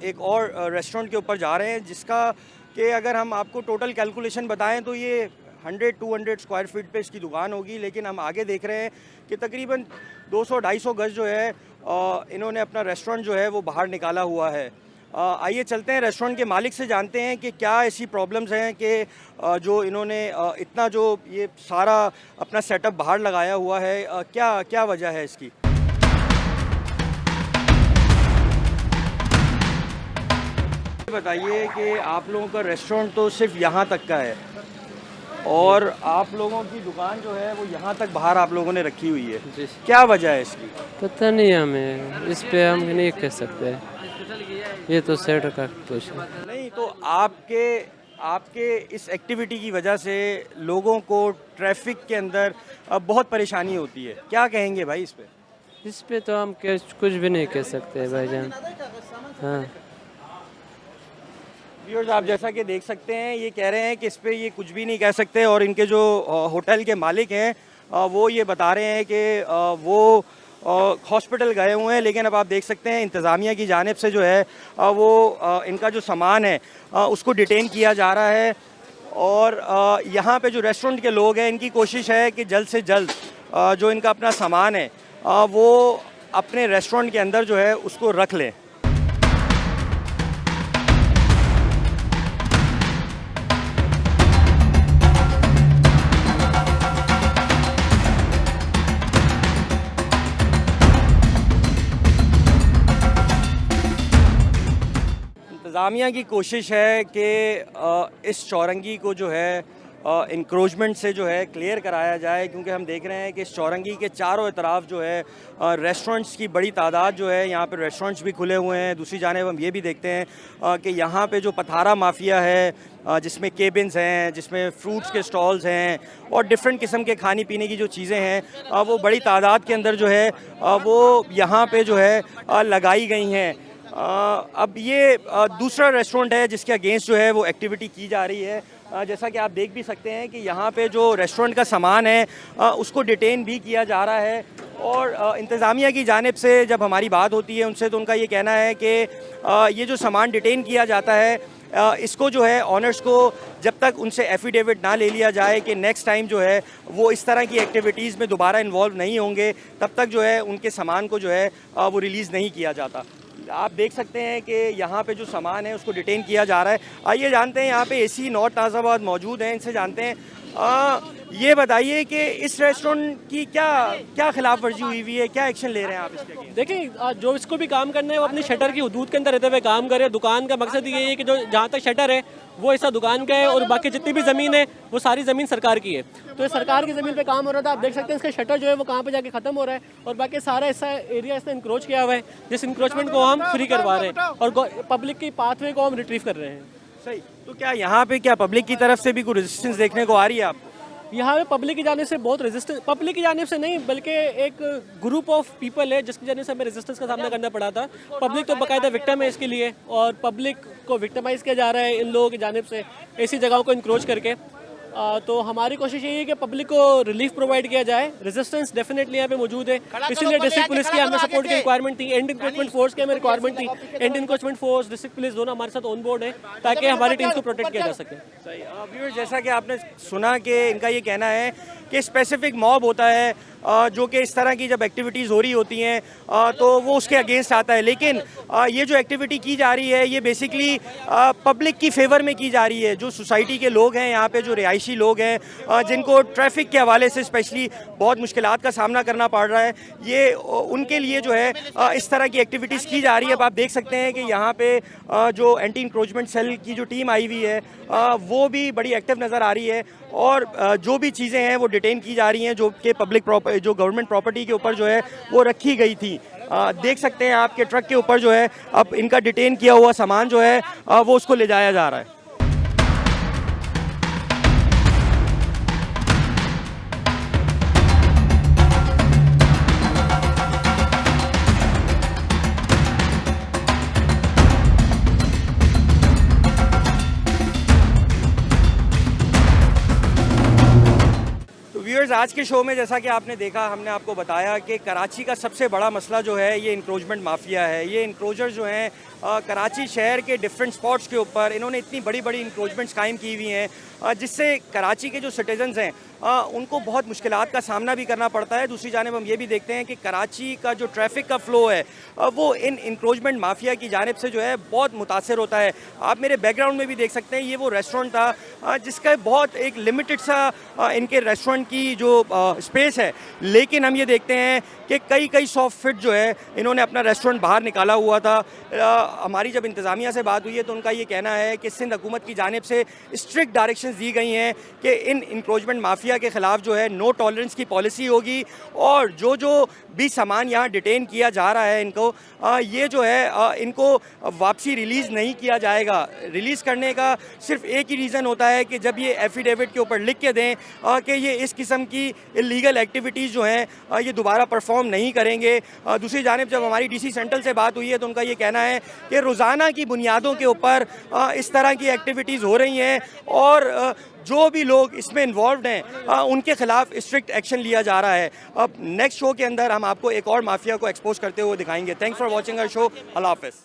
एक और रेस्टोरेंट के ऊपर जा रहे हैं जिसका कि अगर हम आपको टोटल कैलकुलेशन बताएं तो ये 100-200 स्क्वायर फीट पे इसकी दुकान होगी, लेकिन हम आगे देख रहे हैं कि तकरीबन 200-250 गज जो है इन्होंने अपना रेस्टोरेंट जो है वो बाहर निकाला हुआ है। आइए चलते हैं रेस्टोरेंट के मालिक से जानते हैं कि क्या ऐसी प्रॉब्लम्स हैं कि जो इन्होंने इतना जो ये सारा अपना सेटअप बाहर लगाया हुआ है, क्या क्या वजह है इसकी? बताइए कि आप लोगों का रेस्टोरेंट तो सिर्फ यहाँ तक का है और आप लोगों की दुकान जो है वो यहाँ तक बाहर आप लोगों ने रखी हुई है, क्या वजह है इसकी? पता नहीं हमें, इस पे हम नहीं कह सकते, ये तो सेट का कुछ है। नहीं तो आपके इस एक्टिविटी की वजह से लोगों को ट्रैफिक के अंदर बहुत परेशानी होती है, क्या कहेंगे भाई इस पे? इस पे तो हम कुछ भी नहीं कह सकते भाईजान। हाँ व्यूअर्स, आप जैसा कि देख सकते हैं ये कह रहे हैं कि इस पे ये कुछ भी नहीं कह सकते और इनके जो होटल के मालिक हैं वो ये बता रहे हैं कि वो हॉस्पिटल गए हुए हैं, लेकिन अब आप देख सकते हैं इंतज़ामिया की जानिब से जो है वो इनका जो सामान है उसको डिटेन किया जा रहा है और यहाँ पे जो रेस्टोरेंट के लोग हैं इनकी कोशिश है कि जल्द से जल्द जो इनका अपना सामान है वो अपने रेस्टोरेंट के अंदर जो है उसको रख लें। इंतज़ामिया की कोशिश है कि इस चौरंगी को जो है इंक्रोचमेंट से जो है क्लियर कराया जाए, क्योंकि हम देख रहे हैं कि इस चौरंगी के चारों तरफ जो है रेस्टोरेंट्स की बड़ी तादाद जो है, यहाँ पर रेस्टोरेंट्स भी खुले हुए हैं। दूसरी जानिब हम ये भी देखते हैं कि यहाँ पे जो पथारा माफिया है जिसमें केबिन्स हैं, जिसमें फ्रूट्स के स्टॉल्स हैं और डिफरेंट किस्म के खाने पीने की जो चीज़ें हैं वो बड़ी तादाद के अंदर जो है वो यहाँ पे जो है लगाई गई हैं। अब ये दूसरा रेस्टोरेंट है जिसके अगेंस्ट जो है वो एक्टिविटी की जा रही है। जैसा कि आप देख भी सकते हैं कि यहाँ पे जो रेस्टोरेंट का सामान है उसको डिटेन भी किया जा रहा है और इंतज़ामिया की जानिब से जब हमारी बात होती है उनसे तो उनका ये कहना है कि ये जो सामान डिटेन किया जाता है इसको जो है ऑनर्स को जब तक उनसे एफिडेविट ना ले लिया जाए कि नेक्स्ट टाइम जो है वो इस तरह की एक्टिविटीज़ में दोबारा इन्वॉल्व नहीं होंगे, तब तक जो है उनके सामान को जो है वो रिलीज़ नहीं किया जाता। आप देख सकते हैं कि यहाँ पे जो सामान है उसको डिटेन किया जा रहा है। आइए जानते हैं, यहाँ पे एसी नॉर्थ नाज़ाबाद मौजूद हैं, इनसे जानते हैं। ये बताइए कि इस रेस्टोरेंट की क्या खिलाफ वर्जी हुई हुई है, क्या एक्शन ले रहे हैं आप इसके अगेंस्ट? देखिए, जो इसको भी काम करना है वो अपनी शटर की हदूद के अंदर रहते हुए काम करे। दुकान का मकसद ये है कि जो जहाँ तक शटर है वो ऐसा दुकान का है और बाकी जितनी भी ज़मीन है वो सारी ज़मीन सरकार की है। तो ये सरकार की ज़मीन पे काम हो रहा था। आप देख सकते हैं इसका शटर जो है वो कहाँ पे जाके ख़त्म हो रहा है और बाकी सारा ऐसा एरिया इसने इंक्रोच किया हुआ है, जिस इंक्रोचमेंट को हम फ्री करवा रहे हैं और पब्लिक की पाथवे को हम रिट्रीव कर रहे हैं। सही। तो क्या यहाँ पे पब्लिक की तरफ से भी कोई रेजिस्टेंस देखने को आ रही है आपको? यहाँ पे पब्लिक की जानिब से बहुत रेजिस्टेंस, पब्लिक की जानिब से नहीं बल्कि एक ग्रुप ऑफ पीपल है जिसकी जानिब से हमें रेजिस्टेंस का सामना करना पड़ा था। पब्लिक तो बाकायदा विक्टिम है इसके लिए और पब्लिक को विक्टिमाइज किया जा रहा है इन लोगों की जानिब से ऐसी जगहों को इंक्रोच करके। तो हमारी कोशिश यही है कि पब्लिक को रिलीफ प्रोवाइड किया जाए। रेजिस्टेंस डेफिनेटली यहाँ पे मौजूद है, इसीलिए डिस्ट्रिक्ट पुलिस की हमें सपोर्ट की रिक्वायरमेंट थी, एंटी इंक्रोचमेंट फोर्स की हमें रिक्वायरमेंट थी। Anti encroachment force, district police दोनों हमारे साथ ऑन बोर्ड है ताकि हमारी टीम को प्रोटेक्ट किया जा सके। व्यूअर्स, जैसा कि आपने सुना कि इनका ये कहना है कि स्पेसिफिक मॉब होता है जो कि इस तरह की जब एक्टिविटीज़ हो रही होती हैं तो वो उसके अगेंस्ट आता है, लेकिन ये जो एक्टिविटी की जा रही है ये बेसिकली पब्लिक की फेवर में की जा रही है। जो सोसाइटी के लोग हैं, यहाँ पे जो रिहायशी लोग हैं जिनको ट्रैफिक के हवाले से स्पेशली बहुत मुश्किलात का सामना करना पड़ रहा है, ये उनके लिए जो है इस तरह की एक्टिविटीज़ की जा रही है। अब आप देख सकते हैं कि यहाँ पे जो एंटी इंक्रोचमेंट सेल की जो टीम आई हुई है वो भी बड़ी एक्टिव नज़र आ रही है और जो भी चीज़ें हैं वो डिटेन की जा रही हैं जो कि पब्लिक जो गवर्नमेंट प्रॉपर्टी के ऊपर जो है वो रखी गई थी। देख सकते हैं आपके ट्रक के ऊपर जो है अब इनका डिटेन किया हुआ सामान जो है वो उसको ले जाया जा रहा है। आज के शो में जैसा कि आपने देखा, हमने आपको बताया कि कराची का सबसे बड़ा मसला जो है ये इंक्रोचमेंट माफिया है। ये इंक्रोचर जो हैं कराची शहर के डिफरेंट स्पॉट्स के ऊपर इन्होंने इतनी बड़ी बड़ी इंक्रोचमेंट्स कायम की हुई हैं जिससे कराची के जो सिटीजन्स हैं उनको बहुत मुश्किलात का सामना भी करना पड़ता है। दूसरी जानिब हम ये भी देखते हैं कि कराची का जो ट्रैफिक का फ़्लो है वो इन इंक्रोचमेंट माफिया की जानिब से जो है बहुत मुतासर होता है। आप मेरे बैकग्राउंड में भी देख सकते हैं, ये वो रेस्टोरेंट था जिसका बहुत एक लिमिटेड सा इनके रेस्टोरेंट की जो स्पेस है, लेकिन हम ये देखते हैं कि कई 100 फीट जो है इन्होंने अपना रेस्टोरेंट बाहर निकाला हुआ था। हमारी जब इंतज़ामिया से बात हुई है तो उनका ये कहना है कि सिंध हुकूमत की जानिब से स्ट्रिक्ट डायरेक्शंस दी गई हैं कि इन इंक्रोचमेंट माफिया के ख़िलाफ़ जो है नो टॉलरेंस की पॉलिसी होगी, और जो भी सामान यहाँ डिटेन किया जा रहा है इनको, ये जो है इनको वापसी रिलीज़ नहीं किया जाएगा। रिलीज़ करने का सिर्फ एक ही रीज़न होता है कि जब ये एफिडेविट के ऊपर लिख के दें कि ये इस किस्म की इलीगल एक्टिविटीज़ जो हैं ये दोबारा परफॉर्म नहीं करेंगे। दूसरी जानिब जब हमारी डीसी सेंट्रल से बात हुई है तो उनका ये कहना है कि रोज़ाना की बुनियादों के ऊपर इस तरह की एक्टिविटीज़ हो रही हैं और जो भी लोग इसमें इन्वॉल्व हैं उनके खिलाफ स्ट्रिक्ट एक्शन लिया जा रहा है। अब नेक्स्ट शो के अंदर हम आपको एक और माफिया को एक्सपोज करते हुए दिखाएंगे। Thanks for watching our show. अल्लाह हाफ़िज़।